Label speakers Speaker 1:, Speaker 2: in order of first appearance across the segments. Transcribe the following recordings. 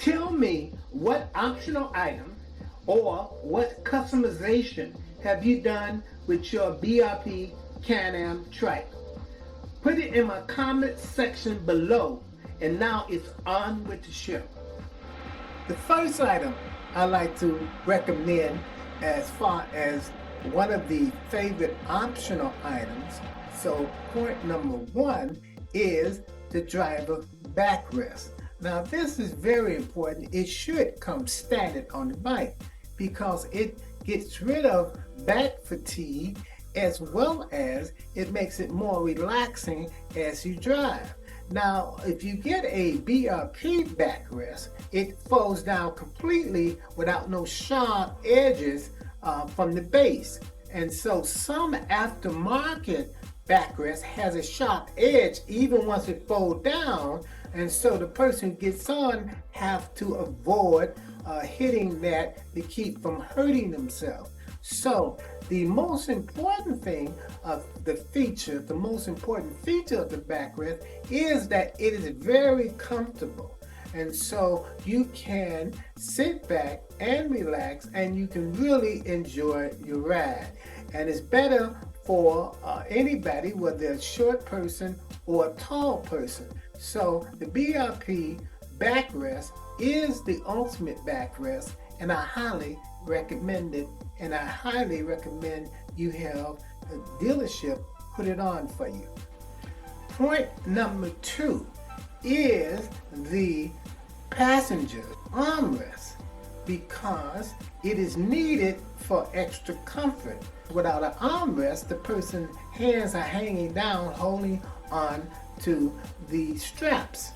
Speaker 1: Tell me what optional item or what customization have you done with your BRP Can-Am Trike? Put it in my comment section below, and now it's on with the show. The first item I like to recommend as far as one of the favorite optional items, so point number one is the driver backrest. Now this is very important. It should come standard on the bike because it gets rid of back fatigue as well as it makes it more relaxing as you drive. Now if you get a BRP backrest, it folds down completely without no sharp edges from the base. And so some aftermarket backrest has a sharp edge even once it folds down, and so the person who gets on have to avoid hitting that to keep from hurting themselves. So the most important thing of the most important feature of the backrest is that it is very comfortable. And so you can sit back and relax and you can really enjoy your ride. And it's better for anybody, whether they're a short person or a tall person. So the BRP backrest is the ultimate backrest, and I highly recommend it. And I highly recommend you have a dealership put it on for you. Point number two is the passenger armrest, because it is needed for extra comfort. Without an armrest, the person's hands are hanging down, holding on to the straps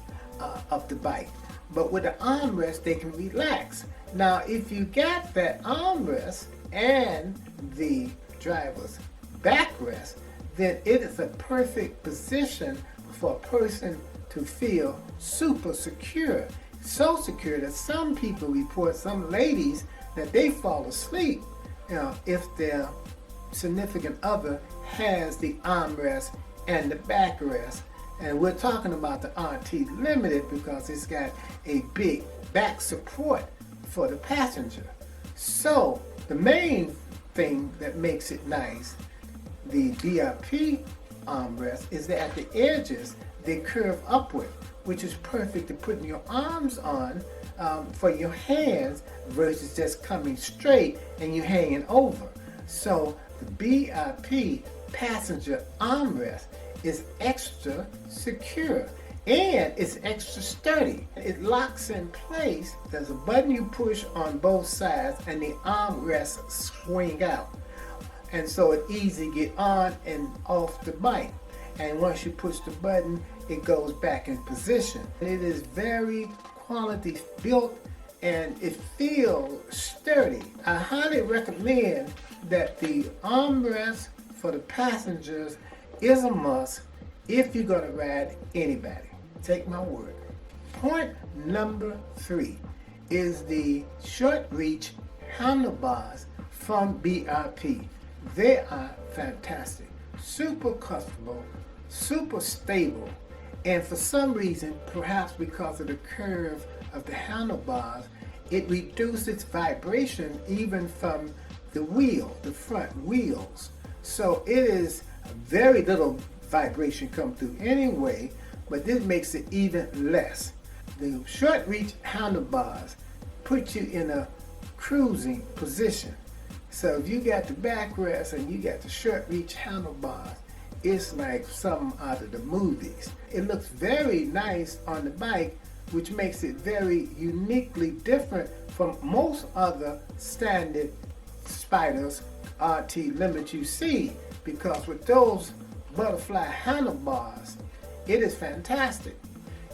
Speaker 1: of the bike. But with the armrest, they can relax. Now, if you got that armrest and the driver's backrest, then it is a perfect position for a person to feel super secure. So secure that some people report, some ladies, that they fall asleep, if their significant other has the armrest and the backrest. And we're talking about the RT Limited because it's got a big back support for the passenger. So the main thing that makes it nice, the BRP armrest, is that at the edges they curve upward, which is perfect to putting your arms on for your hands versus just coming straight and you hanging over. So the BRP passenger armrest is extra secure and it's extra sturdy. It locks in place. There's a button you push on both sides and the armrests swing out. And so it's easy to get on and off the bike. And once you push the button, it goes back in position. It is very quality built and it feels sturdy. I highly recommend that the armrest for the passengers is a must if you're going to ride anybody. Take my word. Point number three is the short reach handlebars from BRP. They are fantastic, super comfortable, super stable, and for some reason, perhaps because of the curve of the handlebars, it reduces vibration even from the wheel, the front wheels. So it is very little vibration come through anyway, but this makes it even less. The short reach handlebars put you in a cruising position. So if you got the backrest and you got the short reach handlebars, it's like something out of the movies. It looks very nice on the bike, which makes it very uniquely different from most other standard Spyders RT Limit you see, because with those butterfly handlebars, it is fantastic.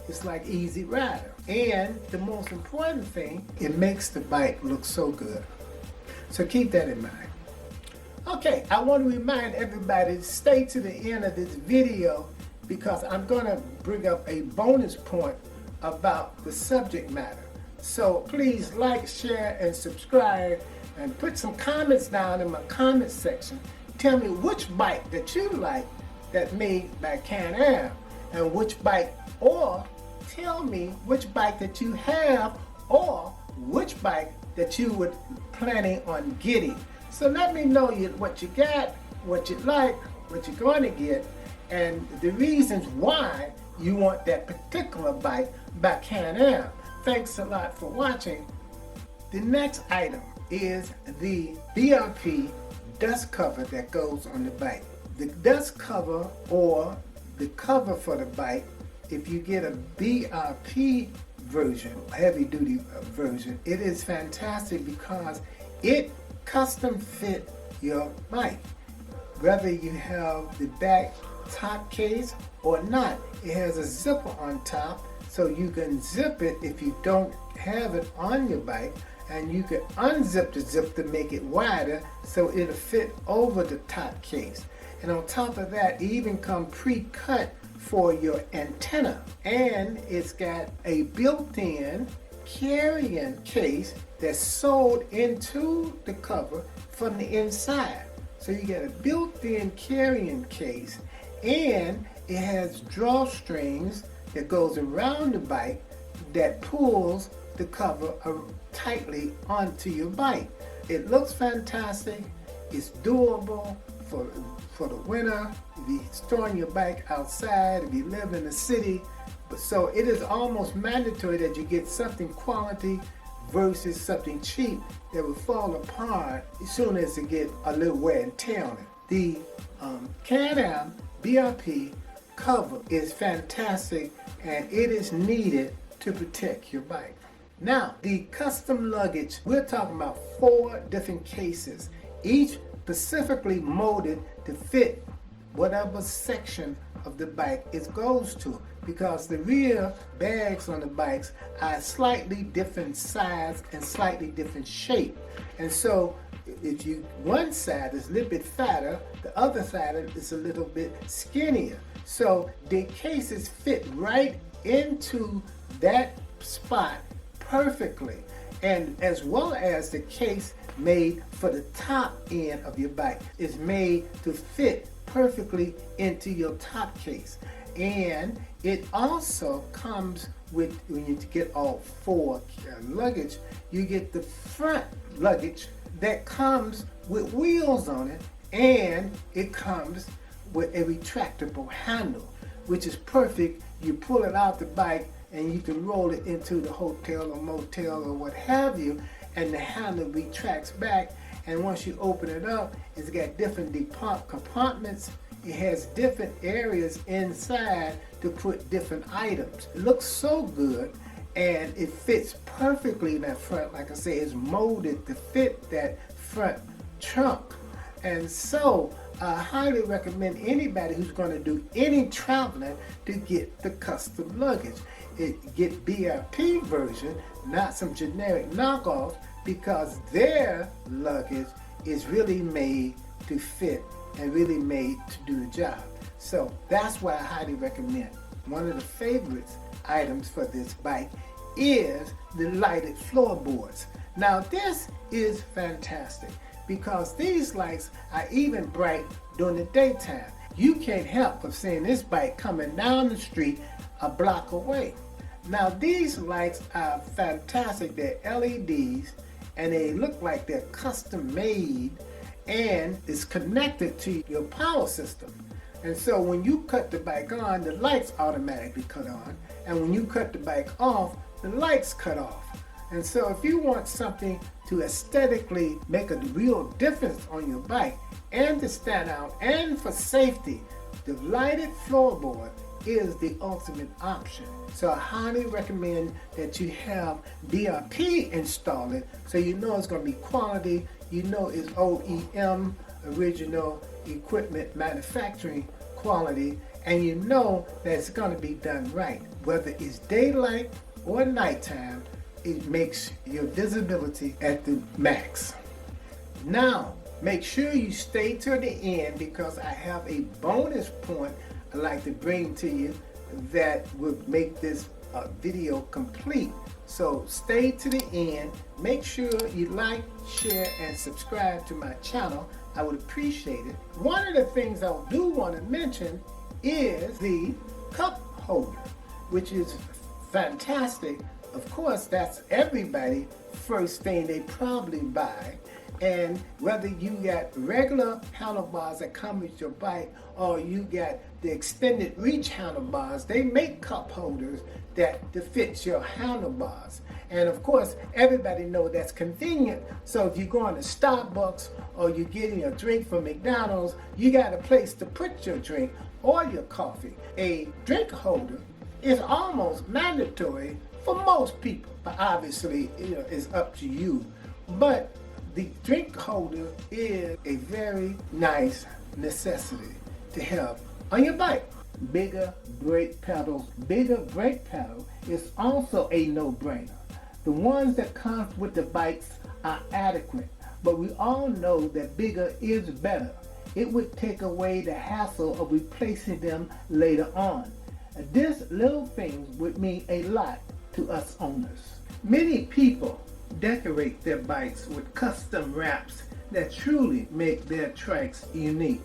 Speaker 1: It's like Easy Rider. And the most important thing, it makes the bike look so good. So keep that in mind. Okay, I want to remind everybody to stay to the end of this video because I'm going to bring up a bonus point about the subject matter. So please like, share, and subscribe, and put some comments down in my comment section. Tell me which bike that you like that's made by Can-Am, and which bike, or tell me which bike that you have or which bike that you would planning on getting. So let me know what you got, what you like, what you're going to get, and the reasons why you want that particular bike by Can-Am. Thanks a lot for watching. The next item is the BRP dust cover that goes on the bike. The dust cover, or the cover for the bike, if you get a BRP version, heavy duty version, it is fantastic because it custom fit your bike. Whether you have the back top case or not, it has a zipper on top, so you can zip it if you don't have it on your bike, and you can unzip the zip to make it wider so it'll fit over the top case. And on top of that, it even comes pre-cut for your antenna, and it's got a built-in carrying case that's sewed into the cover from the inside. So you get a built-in carrying case, and it has drawstrings that goes around the bike that pulls the cover tightly onto your bike. It looks fantastic. It's doable for the winter, if you're storing your bike outside, if you live in the city. But so it is almost mandatory that you get something quality versus something cheap that will fall apart as soon as it get a little wear and tear on it. The Can-Am BRP cover is fantastic, and it is needed to protect your bike. Now, the custom luggage, we're talking about 4 different cases, each specifically molded to fit whatever section of the bike it goes to, because the rear bags on the bikes are slightly different size and slightly different shape. And so if one side is a little bit fatter, the other side is a little bit skinnier. So the cases fit right into that spot perfectly, and as well as the case made for the top end of your bike is made to fit perfectly into your top case. And it also comes with, when you get all 4 luggage, you get the front luggage that comes with wheels on it, and it comes with a retractable handle, which is perfect. You pull it out the bike and you can roll it into the hotel or motel or what have you, and the handle retracts back. And once you open it up, it's got different compartments. It has different areas inside to put different items. It looks so good, and it fits perfectly in that front. Like I say, it's molded to fit that front trunk. And so I highly recommend anybody who's going to do any traveling to get the custom luggage. Get BRP version, not some generic knockoff, because their luggage is really made to fit and really made to do the job. So that's why I highly recommend. One of the favorites items for this bike is the lighted floorboards. Now this is fantastic because these lights are even bright during the daytime. You can't help but seeing this bike coming down the street a block away. Now these lights are fantastic. They're LEDs, and they look like they're custom made, and it's connected to your power system. And so when you cut the bike on, the lights automatically cut on, and when you cut the bike off, the lights cut off. And so if you want something to aesthetically make a real difference on your bike and to stand out and for safety, the lighted floorboard is the ultimate option. So I highly recommend that you have BRP install it, so you know it's going to be quality, you know it's OEM, original equipment manufacturing quality, and you know that it's going to be done right. Whether it's daylight or nighttime, it makes your visibility at the max. Now, make sure you stay to the end, because I have a bonus point I'd like to bring to you that will make this video complete. So stay to the end. Make sure you like, share, and subscribe to my channel. I would appreciate it. One of the things I do want to mention is the cup holder, which is fantastic of course, that's everybody first thing they probably buy. And whether you got regular handlebars that come with your bike or you got the extended reach handlebars, they make cup holders that fit your handlebars. And of course, everybody knows that's convenient. So if you're going to Starbucks or you're getting a drink from McDonald's, you got a place to put your drink or your coffee. A drink holder is almost mandatory for most people, but obviously, it's up to you. But the drink holder is a very nice necessity to have on your bike. Bigger brake pedal. Bigger brake pedal is also a no-brainer. The ones that come with the bikes are adequate, but we all know that bigger is better. It would take away the hassle of replacing them later on. This little thing would mean a lot to us owners. Many people decorate their bikes with custom wraps that truly make their trikes unique.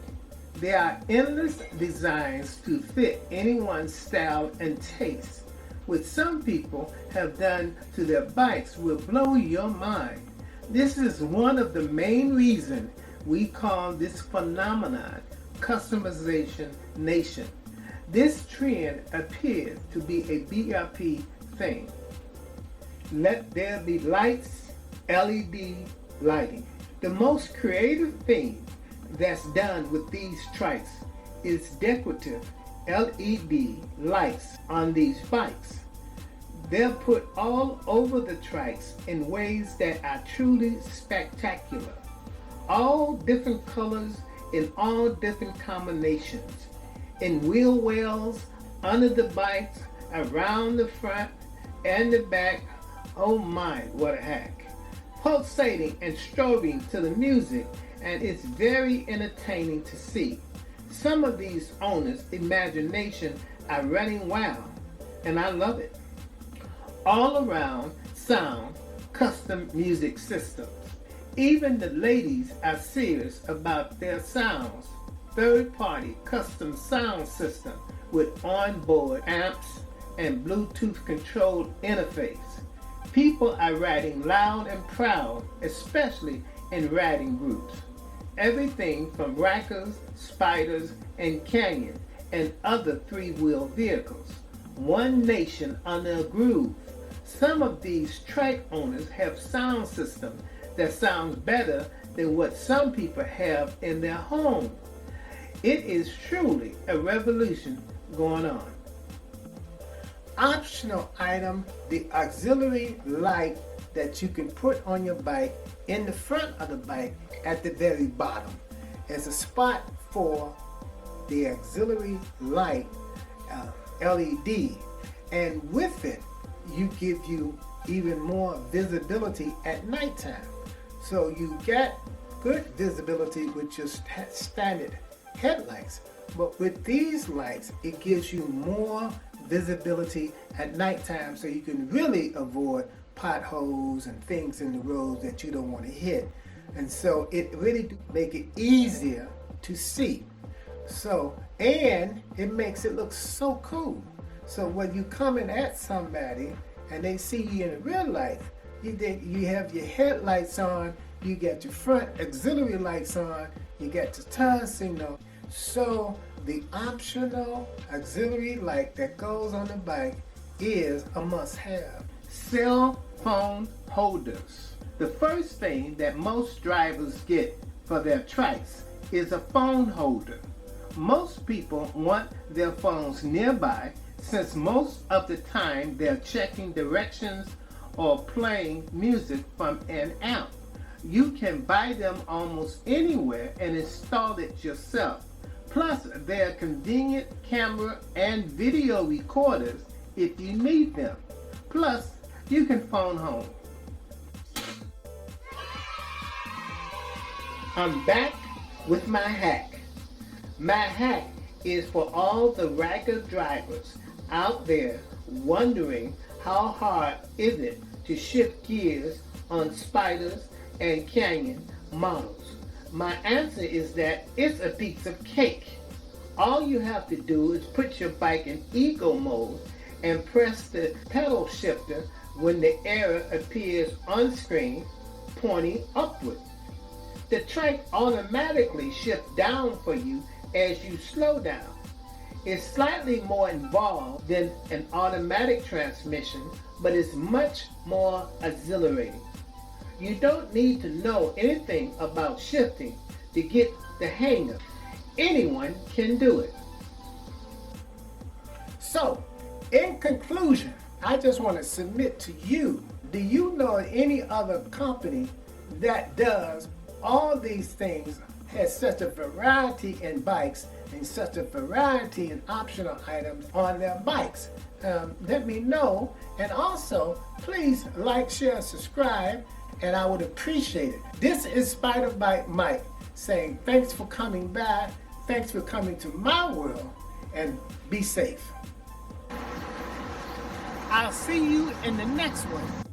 Speaker 1: There are endless designs to fit anyone's style and taste. What some people have done to their bikes will blow your mind. This is one of the main reasons we call this phenomenon customization nation. This trend appears to be a BRP thing. Let there be lights, LED lighting. The most creative thing that's done with these trikes is decorative LED lights on these bikes. They're put all over the trikes in ways that are truly spectacular. All different colors in all different combinations. In wheel wells, under the bikes, around the front and the back. Oh my, what a hack. Pulsating and strobing to the music, and it's very entertaining to see. Some of these owners' imagination are running wild, and I love it. All around sound custom music systems. Even the ladies are serious about their sounds. Third-party custom sound system with onboard amps and Bluetooth controlled interface. People are riding loud and proud, especially in riding groups. Everything from Rykers, Spyders, and Canyon, and other three-wheel vehicles. One nation under a groove. Some of these trike owners have sound systems that sounds better than what some people have in their home. It is truly a revolution going on. Optional item, the auxiliary light that you can put on your bike in the front of the bike at the very bottom. There's a spot for the auxiliary light, LED, and with it, give you even more visibility at nighttime. So you get good visibility with your standard headlights, but with these lights, it gives you more visibility at nighttime, so you can really avoid potholes and things in the road that you don't want to hit. And so it really make it easier to see. So, and it makes it look so cool. So when you coming at somebody and they see you in real life, you have your headlights on, you got your front auxiliary lights on, you got your turn signal. So the optional auxiliary light that goes on the bike is a must-have. Cell phone holders. The first thing that most drivers get for their trikes is a phone holder. Most people want their phones nearby, since most of the time they're checking directions or playing music from an app. You can buy them almost anywhere and install it yourself. Plus, they're convenient camera and video recorders if you need them. Plus, you can phone home. I'm back with my hack. My hack is for all the Rykers drivers out there wondering how hard is it to shift gears on Spyders and Canyon models. My answer is that it's a piece of cake. All you have to do is put your bike in eco mode and press the pedal shifter when the arrow appears on screen pointing upward. The trike automatically shifts down for you as you slow down. It's slightly more involved than an automatic transmission, but it's much more exhilarating. You don't need to know anything about shifting to get the hang of it. Anyone can do it. So, in conclusion, I just want to submit to you, do you know any other company that does all these things, has such a variety in bikes and such a variety in optional items on their bikes? Let me know, and also please like, share, and subscribe, and I would appreciate it. This is Spyder Bike Mike saying thanks for coming back, thanks for coming to my world, and be safe. I'll see you in the next one.